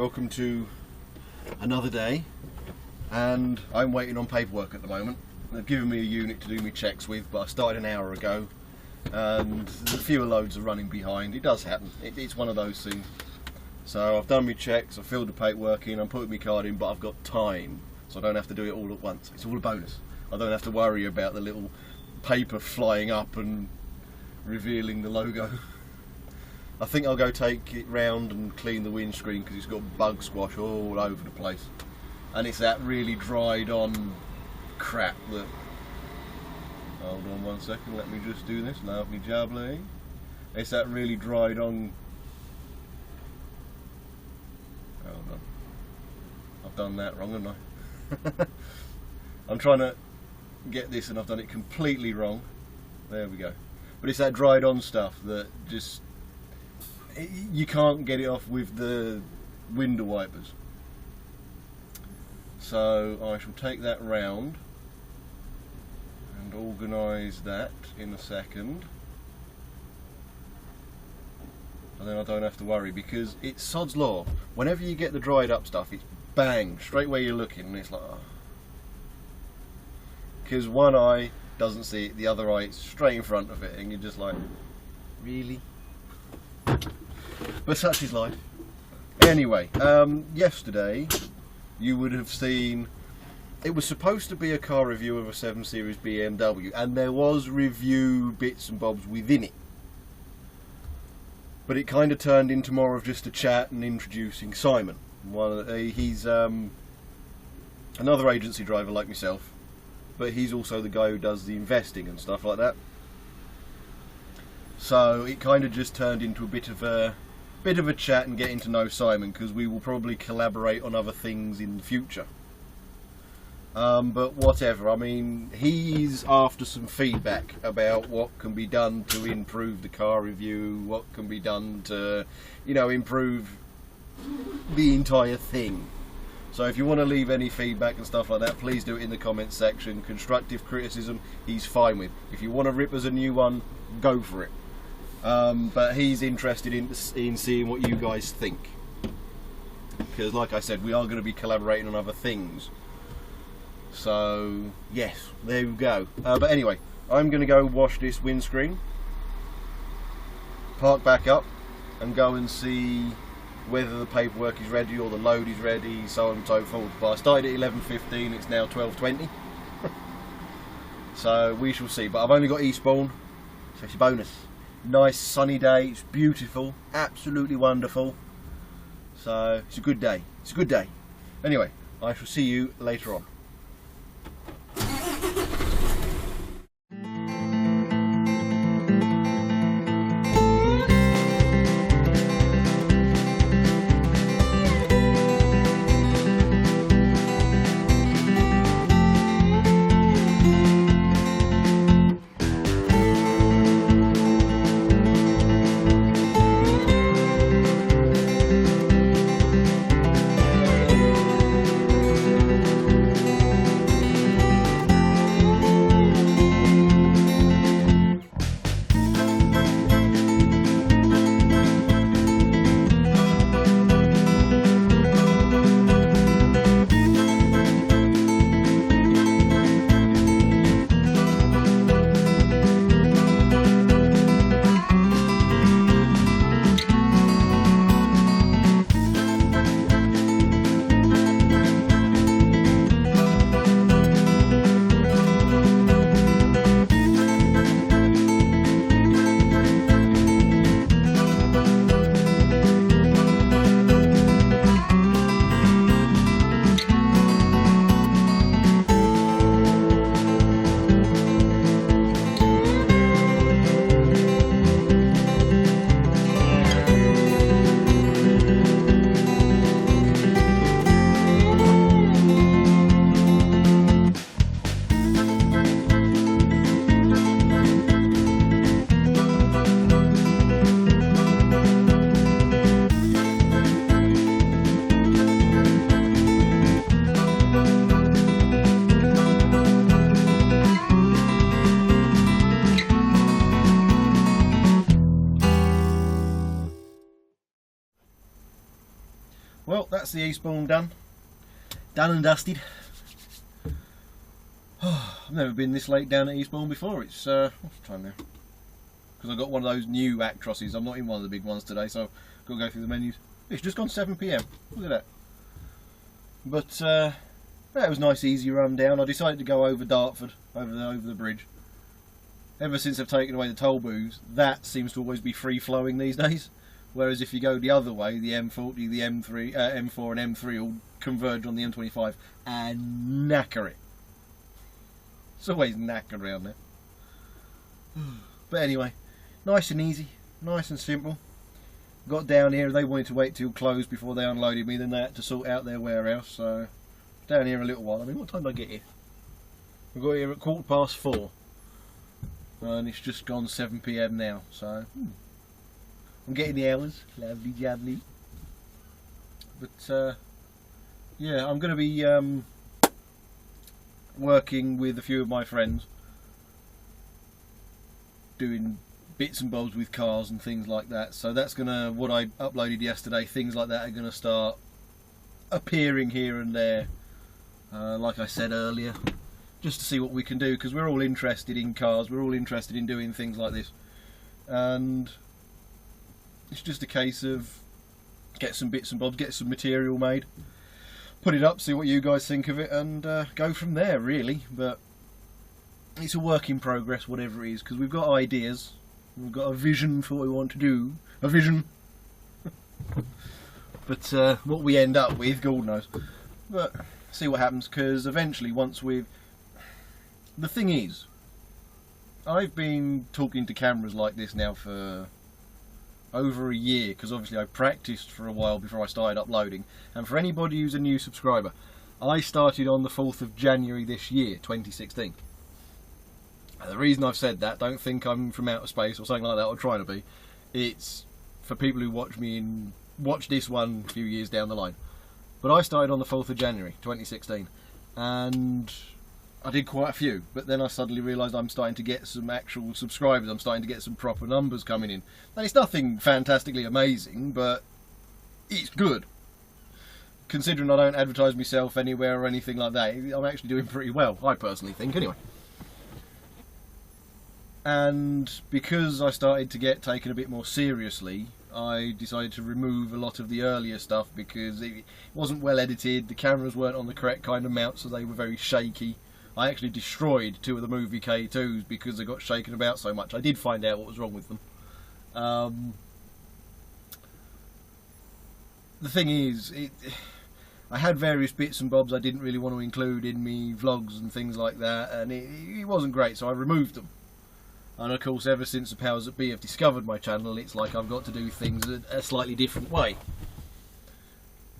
Welcome to another day, and I'm waiting on paperwork at the moment. They've given me a unit to do my checks with, but I started an hour ago and a few loads are running behind. It does happen, it's one of those things. So I've done my checks, I've filled the paperwork in, I'm putting my card in, but I've got time, so I don't have to do it all at once. It's all a bonus. I don't have to worry about the little paper flying up and revealing the logo. I think I'll go take it round and clean the windscreen because it's got bug squash all over the place, and it's that really dried on crap that... Hold on one second, let me just do this. Lovely jubbly. It's that really dried on... Hold on. I've done that wrong, haven't I? I'm trying to get this and I've done it completely wrong. There we go. But it's that dried on stuff that just... you can't get it off with the window wipers. So I shall take that round and organise that in a second, and then I don't have to worry, because it's sod's law. Whenever you get the dried up stuff, it's bang, straight where you're looking, and it's like, oh. Because one eye doesn't see it, the other eye is straight in front of it, and you're just like, really? But such is life. Anyway, yesterday you would have seen, it was supposed to be a car review of a 7 Series BMW, and there was review bits and bobs within it. But it kind of turned into more of just a chat and introducing Simon. He's another agency driver like myself, but he's also the guy who does the investing and stuff like that. So it kind of just turned into a bit of a chat and getting to know Simon, because we will probably collaborate on other things in the future. But whatever, I mean, he's after some feedback about what can be done to improve the car review, what can be done to, you know, improve the entire thing. So if you want to leave any feedback and stuff like that, please do it in the comments section. Constructive criticism, he's fine with. If you want to rip us a new one, go for it. But he's interested in seeing what you guys think, because like I said, we are going to be collaborating on other things. So yes, there we go. But anyway, I'm going to go wash this windscreen, park back up, and go and see whether the paperwork is ready or the load is ready, so on and so forth. But I started at 11:15, it's now 12:20. So we shall see. But I've only got Eastbourne, so it's a bonus. Nice sunny day, it's beautiful, absolutely wonderful. So it's a good day, it's a good day. Anyway, I shall see you later on. that's the Eastbourne done. Done and dusted. I've never been this late down at Eastbourne before. It's what's the time now? Because I've got one of those new Actrosses. I'm not in one of the big ones today, so I've got to go through the menus. It's just gone 7 PM. Look at that. But that was a nice easy run down. I decided to go over Dartford, over the bridge. Ever since they've taken away the toll booths, that seems to always be free flowing these days. Whereas if you go the other way, the M40, the M3, M4 and M3 all converge on the M25 and knacker it. It's always knackered around there. But anyway, nice and easy, nice and simple. Got down here, they wanted to wait till close before they unloaded me, then they had to sort out their warehouse, so down here a little while. I mean, what time did I get here? I got here at 4:15, and it's just gone 7 PM now, so I'm getting the hours, lovely jubbly. But yeah, I'm going to be working with a few of my friends, doing bits and bobs with cars and things like that. So that's gonna, what I uploaded yesterday, things like that are gonna start appearing here and there, like I said earlier, just to see what we can do, because we're all interested in cars, we're all interested in doing things like this, and it's just a case of get some bits and bobs, get some material made, put it up, see what you guys think of it, and go from there really. But it's a work in progress, whatever it is, because we've got ideas. We've got a vision for what we want to do. A vision. But what we end up with, God knows. But see what happens, because eventually once we've... The thing is, I've been talking to cameras like this now for over a year, because obviously I practiced for a while before I started uploading. And for anybody who's a new subscriber, I started on the 4th of January this year, 2016. The reason I've said that, don't think I'm from outer space or something like that, or trying to be. It's for people who watch this one a few years down the line. But I started on the 4th of January 2016, and I did quite a few, but then I suddenly realised I'm starting to get some actual subscribers, I'm starting to get some proper numbers coming in. And it's nothing fantastically amazing, but it's good. Considering I don't advertise myself anywhere or anything like that, I'm actually doing pretty well, I personally think, anyway. And because I started to get taken a bit more seriously, I decided to remove a lot of the earlier stuff because it wasn't well edited, the cameras weren't on the correct kind of mount, so they were very shaky. I actually destroyed 2 of the movie K2s because they got shaken about so much. I did find out what was wrong with them. The thing is, I had various bits and bobs I didn't really want to include in me vlogs and things like that, and it wasn't great, so I removed them. And of course, ever since the powers that be have discovered my channel, it's like I've got to do things a slightly different way.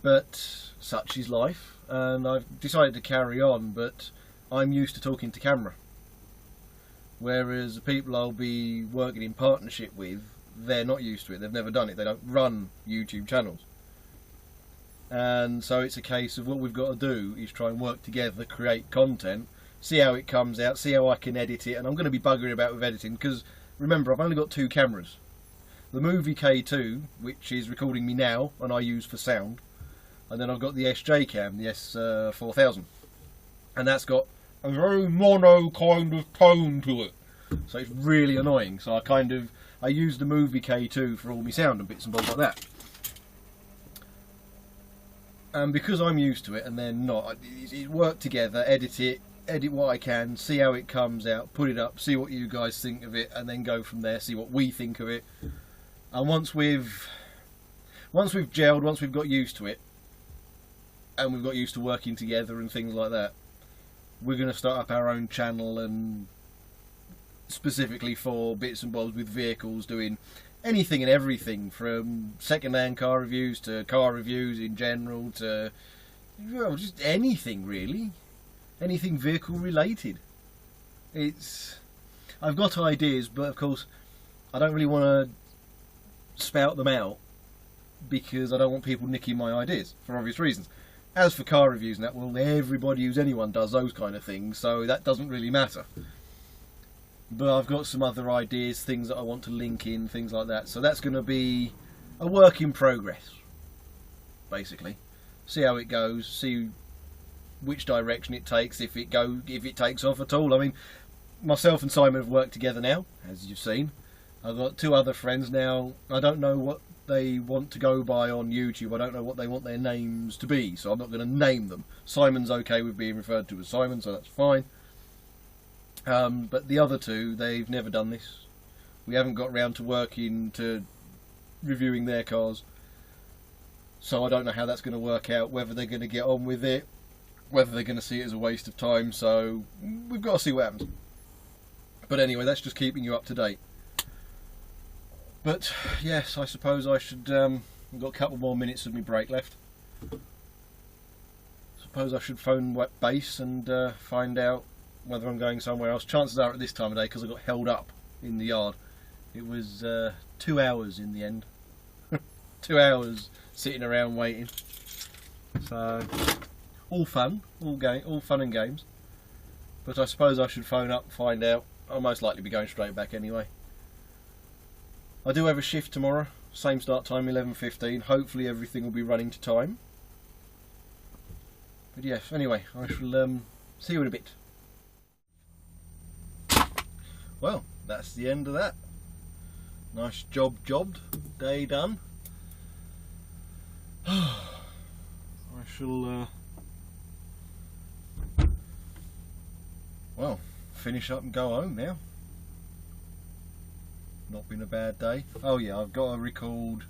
But such is life, and I've decided to carry on, but I'm used to talking to camera. Whereas the people I'll be working in partnership with, they're not used to it, they've never done it, they don't run YouTube channels. And so it's a case of what we've got to do is try and work together, create content, see how it comes out, see how I can edit it, and I'm going to be buggering about with editing because remember, I've only got 2 cameras. The movie K2, which is recording me now and I use for sound, and then I've got the SJ cam, the S4000, and that's got a very mono kind of tone to it, so it's really annoying. So I use the movie K2 for all my sound and bits and bobs like that. And because I'm used to it and they're not, it work together, edit what I can, see how it comes out, put it up, see what you guys think of it, and then go from there, see what we think of it. And once we've gelled, once we've got used to it, and we've got used to working together and things like that, we're going to start up our own channel, and specifically for bits and bobs with vehicles, doing anything and everything from second-hand car reviews to car reviews in general to, well, just anything really. Anything vehicle related. I've got ideas, but of course I don't really want to spout them out because I don't want people nicking my ideas for obvious reasons. As for car reviews and that, well, everybody who's anyone does those kind of things, so that doesn't really matter. But I've got some other ideas, things that I want to link in, things like that. So that's going to be a work in progress, basically. see how it goes, see which direction it takes, if it takes off at all. I mean, myself and Simon have worked together now, as you've seen. I've got 2 other friends now. I don't know what they want to go by on YouTube. I don't know what they want their names to be, so I'm not going to name them. Simon's okay with being referred to as Simon, so that's fine. But the other 2, they've never done this. We haven't got round to reviewing their cars, so I don't know how that's going to work out, whether they're going to get on with it, whether they're going to see it as a waste of time, so we've got to see what happens. But anyway, that's just keeping you up to date. But yes, I suppose I should, I've got a couple more minutes of my break left. Suppose I should phone base and find out whether I'm going somewhere else. Chances are at this time of day, because I got held up in the yard, it was 2 hours in the end. 2 hours sitting around waiting. So all fun, all fun and games. But I suppose I should phone up and find out. I'll most likely be going straight back anyway. I do have a shift tomorrow, same start time, 11:15. Hopefully everything will be running to time. But yes, anyway, I shall see you in a bit. Well, that's the end of that. Nice jobbed, day done. I shall well, finish up and go home now. Not been a bad day. Oh yeah, I've got to record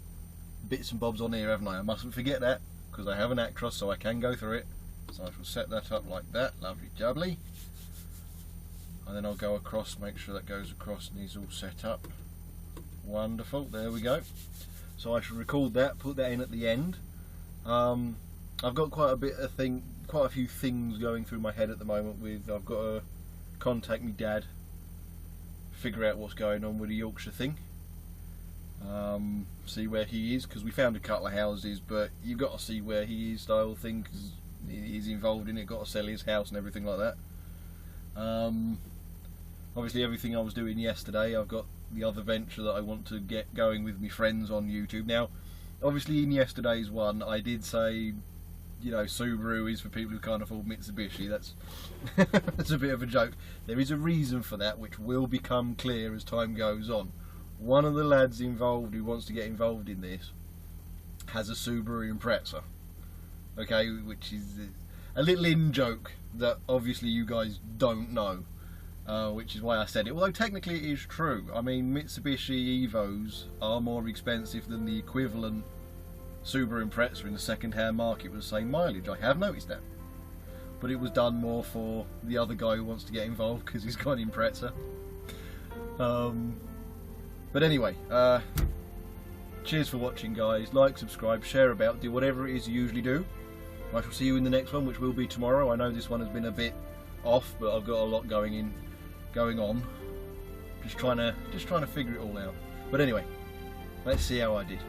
bits and bobs on here, haven't I? I mustn't forget that, because I have an Actros, so I can go through it. So I shall set that up like that, lovely jubbly. And then I'll go across, make sure that goes across and he's all set up. Wonderful, there we go. So I shall record that, put that in at the end. I've got quite a few things going through my head at the moment. I've got to contact my dad, figure out what's going on with the Yorkshire thing, see where he is, because we found a couple of houses, but you've got to see where he is, style thing, because he's involved in it, got to sell his house and everything like that. Obviously everything I was doing yesterday, I've got the other venture that I want to get going with my friends on YouTube. Now obviously in yesterday's one I did say, you know, Subaru is for people who can't afford Mitsubishi. That's that's a bit of a joke. There is a reason for that, which will become clear as time goes on. One of the lads involved who wants to get involved in this has a Subaru Impreza, okay, which is a little in-joke that obviously you guys don't know, which is why I said it, although technically it is true. I mean, Mitsubishi Evos are more expensive than the equivalent Subaru Impreza in the second-hand market with the same mileage. I have noticed that, but it was done more for the other guy who wants to get involved because he's got an Impreza. But anyway, cheers for watching, guys. Like, subscribe, share about, do whatever it is you usually do. I shall see you in the next one, which will be tomorrow. I know this one has been a bit off, but I've got a lot going on. Just trying to figure it all out. But anyway, let's see how I did.